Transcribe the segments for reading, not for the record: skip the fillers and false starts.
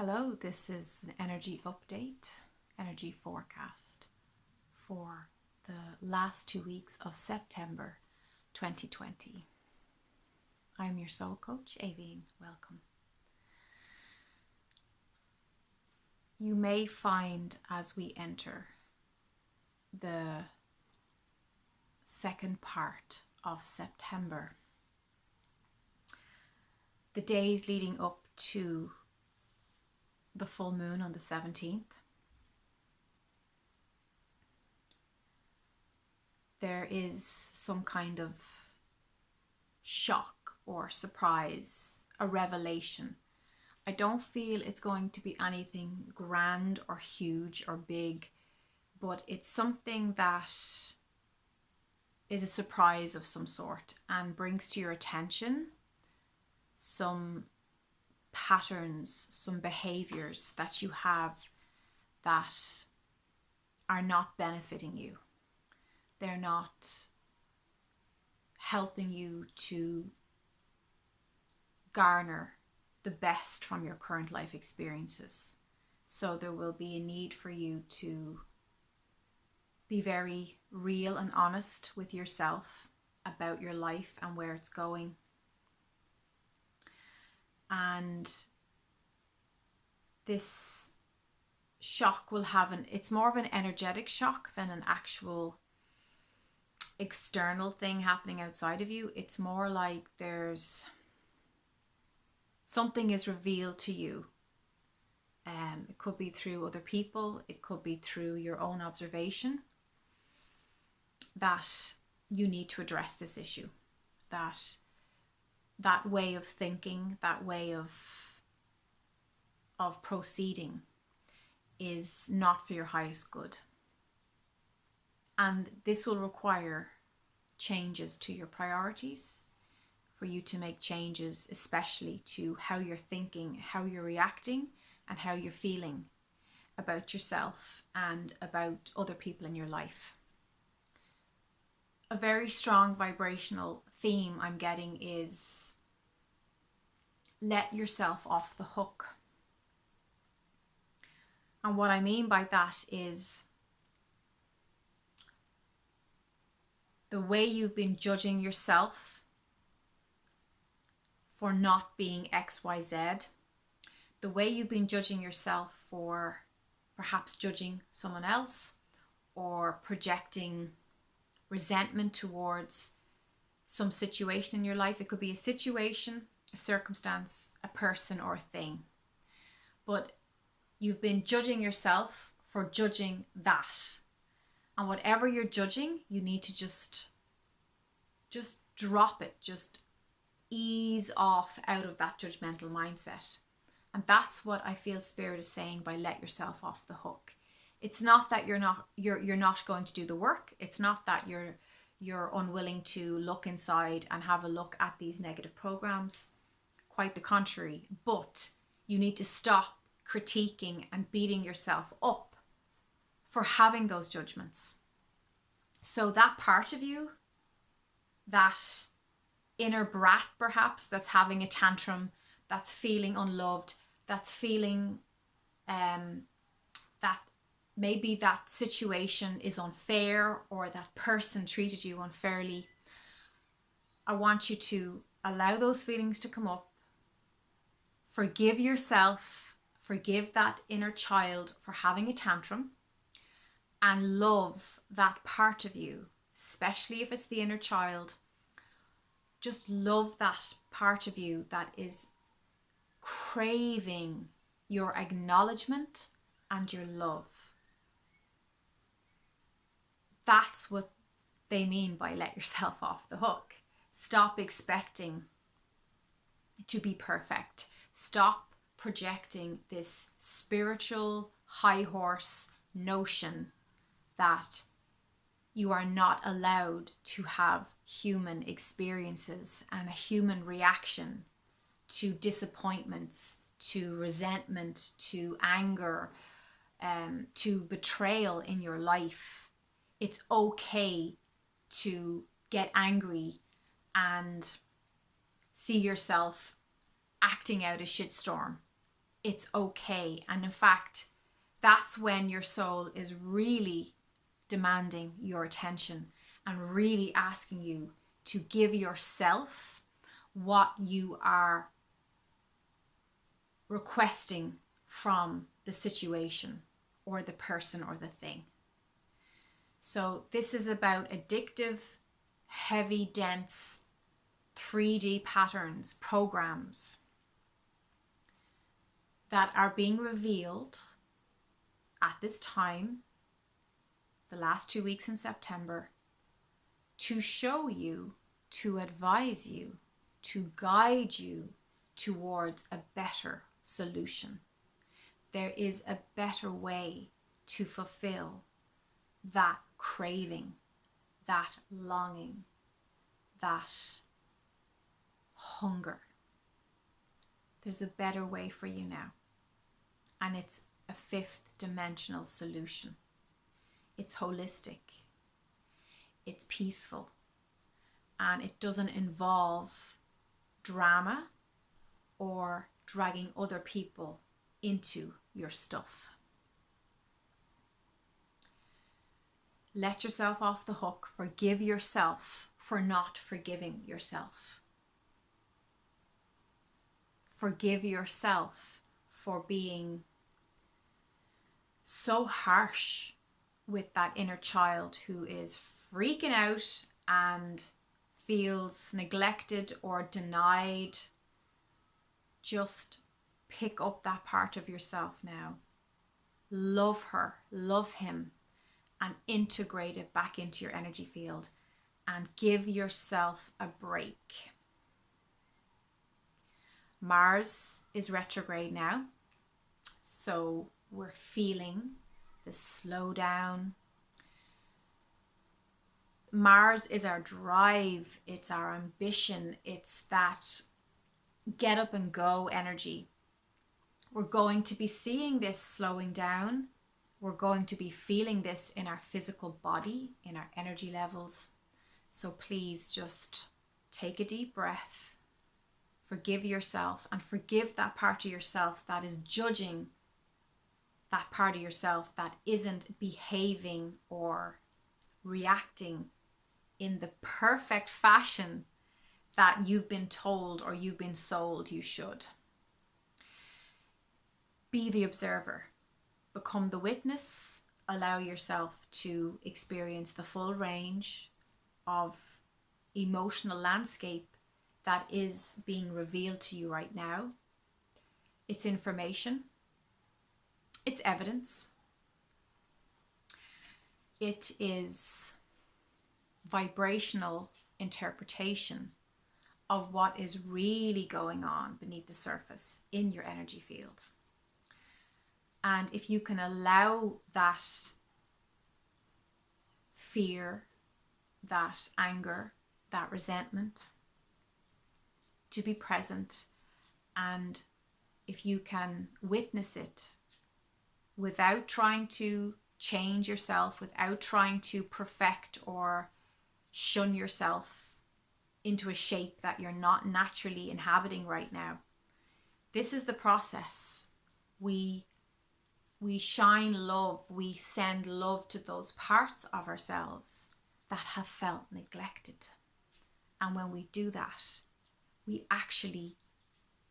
Hello, this is an energy update, energy forecast for the last 2 weeks of September 2020. I'm your soul coach, Avine. Welcome. You may find as we enter the second part of September, the days leading up to the full moon on the 17th, there is some kind of shock or surprise, a revelation. I don't feel it's going to be anything grand or huge or big, but it's something that is a surprise of some sort and brings to your attention some patterns, some behaviors that you have that are not benefiting you. They're not helping you to garner the best from your current life experiences. So there will be a need for you to be very real and honest with yourself about your life and where it's going. And this shock will have it's more of an energetic shock than an actual external thing happening outside of you. It's more like there's something is revealed to you. It could be through other people, it could be through your own observation, that you need to address this issue, that way of thinking, that way of proceeding is not for your highest good. And this will require changes to your priorities, for you to make changes, especially to how you're thinking, how you're reacting, and how you're feeling about yourself and about other people in your life. A very strong vibrational theme I'm getting is let yourself off the hook. And what I mean by that is the way you've been judging yourself for not being XYZ, the way you've been judging yourself for perhaps judging someone else or projecting resentment towards some situation in your life. It could be a situation, a circumstance, a person, or a thing. But you've been judging yourself for judging that. And whatever you're judging, you need to just drop it, just ease off out of that judgmental mindset. And that's what I feel Spirit is saying by let yourself off the hook. It's not that you're not going to do the work. It's not that you're unwilling to look inside and have a look at these negative programs. Quite the contrary. But you need to stop critiquing and beating yourself up for having those judgments. So that part of you, that inner brat perhaps, that's having a tantrum, that's feeling unloved, that's feeling that maybe that situation is unfair or that person treated you unfairly. I want you to allow those feelings to come up. Forgive yourself, forgive that inner child for having a tantrum, and love that part of you, especially if it's the inner child. Just love that part of you that is craving your acknowledgement and your love. That's what they mean by let yourself off the hook. Stop expecting to be perfect. Stop projecting this spiritual high horse notion that you are not allowed to have human experiences and a human reaction to disappointments, to resentment, to anger, to betrayal in your life. It's okay to get angry and see yourself acting out a shitstorm it's okay. And in fact, that's when your soul is really demanding your attention and really asking you to give yourself what you are requesting from the situation or the person or the thing. So this is about addictive, heavy, dense 3D patterns, programs that are being revealed at this time, the last 2 weeks in September, to show you, to advise you, to guide you towards a better solution. There is a better way to fulfill that craving, that longing, that hunger. There's a better way for you now. And it's a 5th dimensional solution. It's holistic. It's peaceful. And it doesn't involve drama or dragging other people into your stuff. Let yourself off the hook. Forgive yourself for not forgiving yourself. Forgive yourself for being so harsh with that inner child who is freaking out and feels neglected or denied. Just pick up that part of yourself now. Love her, love him, and integrate it back into your energy field and give yourself a break. Mars is retrograde now, so we're feeling the slowdown. Mars is our drive, it's our ambition, it's that get up and go energy. We're going to be seeing this slowing down. We're going to be feeling this in our physical body, in our energy levels. So please just take a deep breath. Forgive yourself and forgive that part of yourself that is judging that part of yourself that isn't behaving or reacting in the perfect fashion that you've been told or you've been sold you should. Be the observer. Become the witness. Allow yourself to experience the full range of emotional landscape that is being revealed to you right now. It's information. It's evidence. It is vibrational interpretation of what is really going on beneath the surface in your energy field. And if you can allow that fear, that anger, that resentment to be present, and if you can witness it without trying to change yourself, without trying to perfect or shun yourself into a shape that you're not naturally inhabiting right now. This is the process. We shine love, we send love to those parts of ourselves that have felt neglected. And when we do that, we actually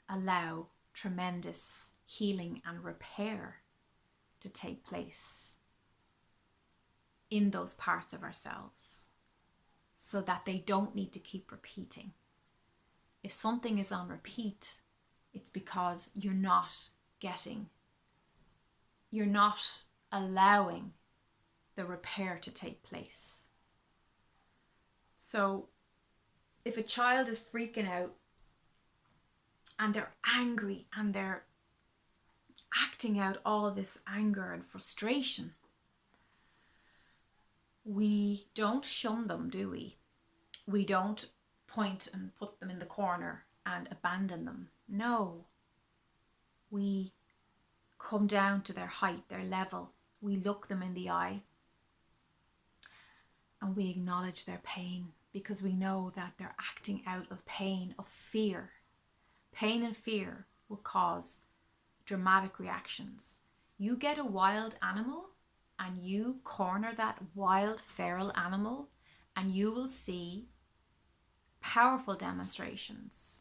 allow tremendous healing and repair to take place in those parts of ourselves so that they don't need to keep repeating. If something is on repeat, it's because you're not allowing the repair to take place. So if a child is freaking out and they're angry and they're acting out all this anger and frustration, we don't shun them, do we? We don't point and put them in the corner and abandon them. No. We come down to their height, their level. We look them in the eye and we acknowledge their pain because we know that they're acting out of pain, of fear. Pain and fear will cause dramatic reactions. You get a wild animal and you corner that wild feral animal, and you will see powerful demonstrations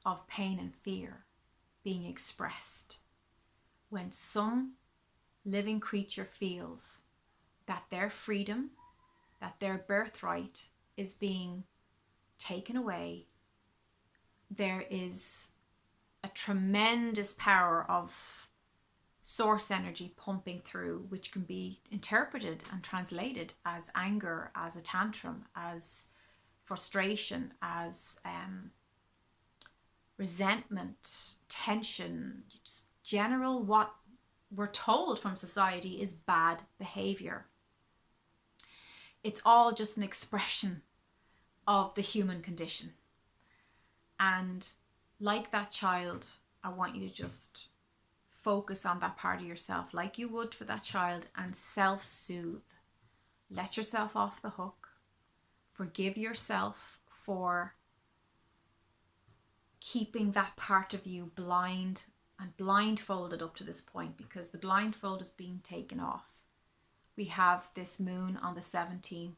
of pain and fear being expressed when some living creature feels that their freedom, that their birthright is being taken away. There is a tremendous power of source energy pumping through, which can be interpreted and translated as anger, as a tantrum, as frustration, as resentment, tension, just general what we're told from society is bad behavior. It's all just an expression of the human condition. And like that child, I want you to just focus on that part of yourself like you would for that child and self-soothe. Let yourself off the hook. Forgive yourself for keeping that part of you blind and blindfolded up to this point, because the blindfold is being taken off. We have this moon on the 17th,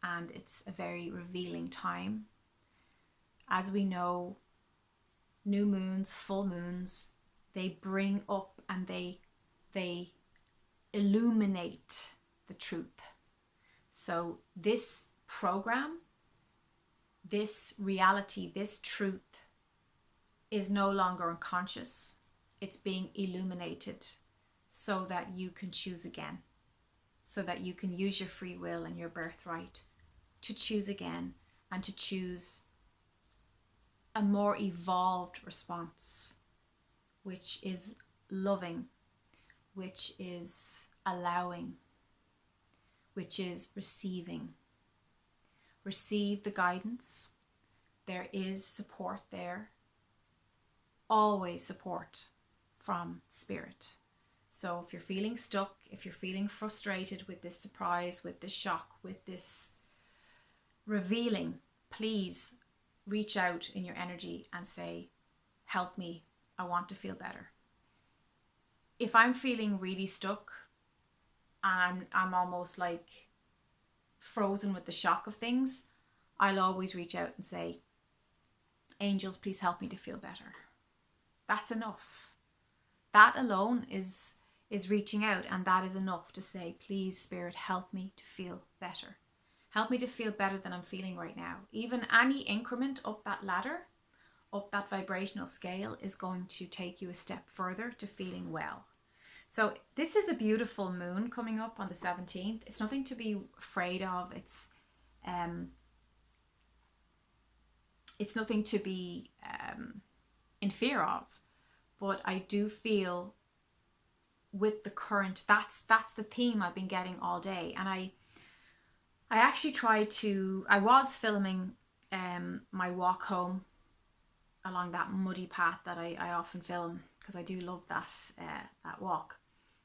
and it's a very revealing time. As we know, new moons, full moons, they bring up and they illuminate the truth. So this program, this reality, this truth is no longer unconscious. It's being illuminated so that you can choose again, so that you can use your free will and your birthright to choose again and to choose a more evolved response, which is loving, which is allowing, which is receiving. Receive the guidance. There is support there. Always support from spirit. So if you're feeling stuck, if you're feeling frustrated with this surprise, with this shock, with this revealing, please reach out in your energy and say, help me, I want to feel better. If I'm feeling really stuck and I'm almost like frozen with the shock of things, I'll always reach out and say, angels, please help me to feel better. That's enough. That alone is reaching out, and that is enough to say, please, Spirit, help me to feel better. Help me to feel better than I'm feeling right now. Even any increment up that ladder, up that vibrational scale, is going to take you a step further to feeling well. So this is a beautiful moon coming up on the 17th. It's nothing to be afraid of. It's nothing to be in fear of. But I do feel with the current, that's the theme I've been getting all day. And I actually I was filming my walk home along that muddy path that I often film, because I do love that walk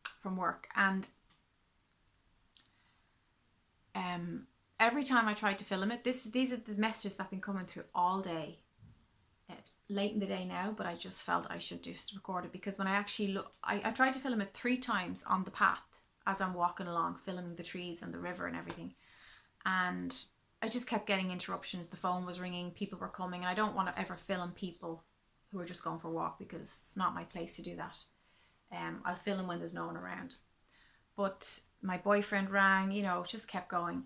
from work. And every time I tried to film it, these are the messages that have been coming through all day. It's late in the day now, but I just felt I should just record it, because when I actually I tried to film it 3 times on the path as I'm walking along, filming the trees and the river and everything. And I just kept getting interruptions. The phone was ringing, people were coming, and I don't want to ever film people who are just going for a walk, because it's not my place to do that. I'll film when there's no one around. But my boyfriend rang, just kept going.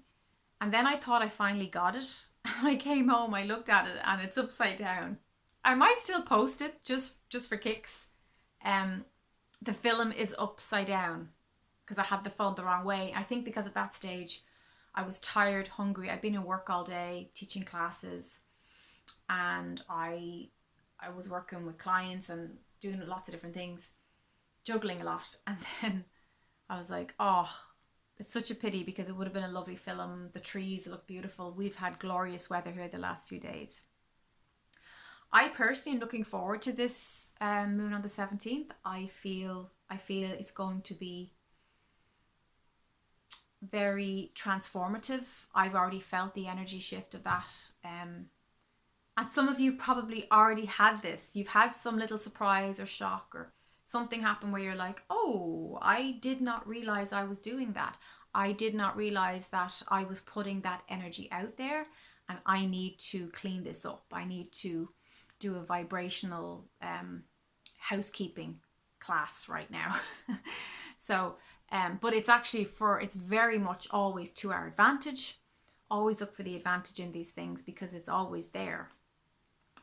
And then I thought I finally got it. I came home, I looked at it, and it's upside down. I might still post it just for kicks. The film is upside down because I had the phone the wrong way. I think because at that stage I was tired, hungry. I'd been in work all day, teaching classes, and I was working with clients and doing lots of different things, juggling a lot. And then I was like, oh, it's such a pity, because it would have been a lovely film. The trees look beautiful. We've had glorious weather here the last few days. I personally am looking forward to this moon on the 17th. I feel it's going to be very transformative. I've already felt the energy shift of that. And some of you probably already had this. You've had some little surprise or shock or Something happened where you're like, oh, I did not realize I was doing that. I did not realize that I was putting that energy out there, and I need to clean this up. I need to do a vibrational housekeeping class right now. So, but it's actually it's very much always to our advantage. Always look for the advantage in these things because it's always there.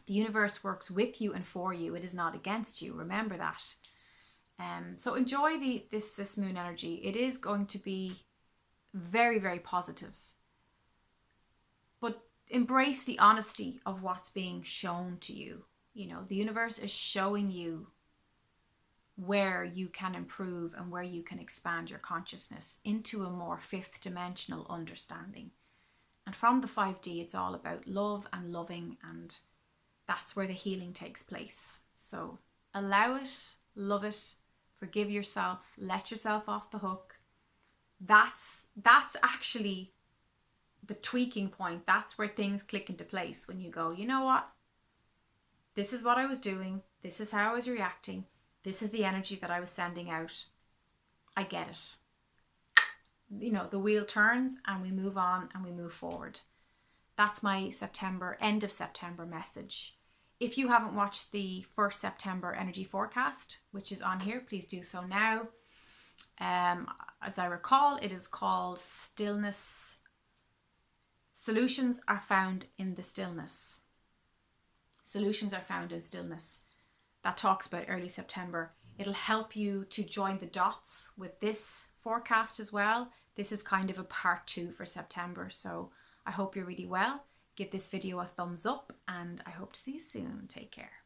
The universe works with you and for you. It is not against you. Remember that. So enjoy this moon energy. It is going to be very, very positive. But embrace the honesty of what's being shown to you. You know, the universe is showing you where you can improve and where you can expand your consciousness into a more fifth dimensional understanding. And from the 5D, it's all about love and loving, and that's where the healing takes place. So allow it, love it, forgive yourself, let yourself off the hook. That's actually the tweaking point. That's where things click into place when you go, you know what? This is what I was doing. This is how I was reacting. This is the energy that I was sending out. I get it. You know, the wheel turns and we move on and we move forward. That's my end of September message. If you haven't watched the 1st September energy forecast, which is on here, please do so now. As I recall, it is called Stillness. Solutions are found in the stillness. Solutions are found in stillness. That talks about early September. It'll help you to join the dots with this forecast as well. This is kind of a part 2 for September. So I hope you're really well. Give this video a thumbs up and I hope to see you soon. Take care.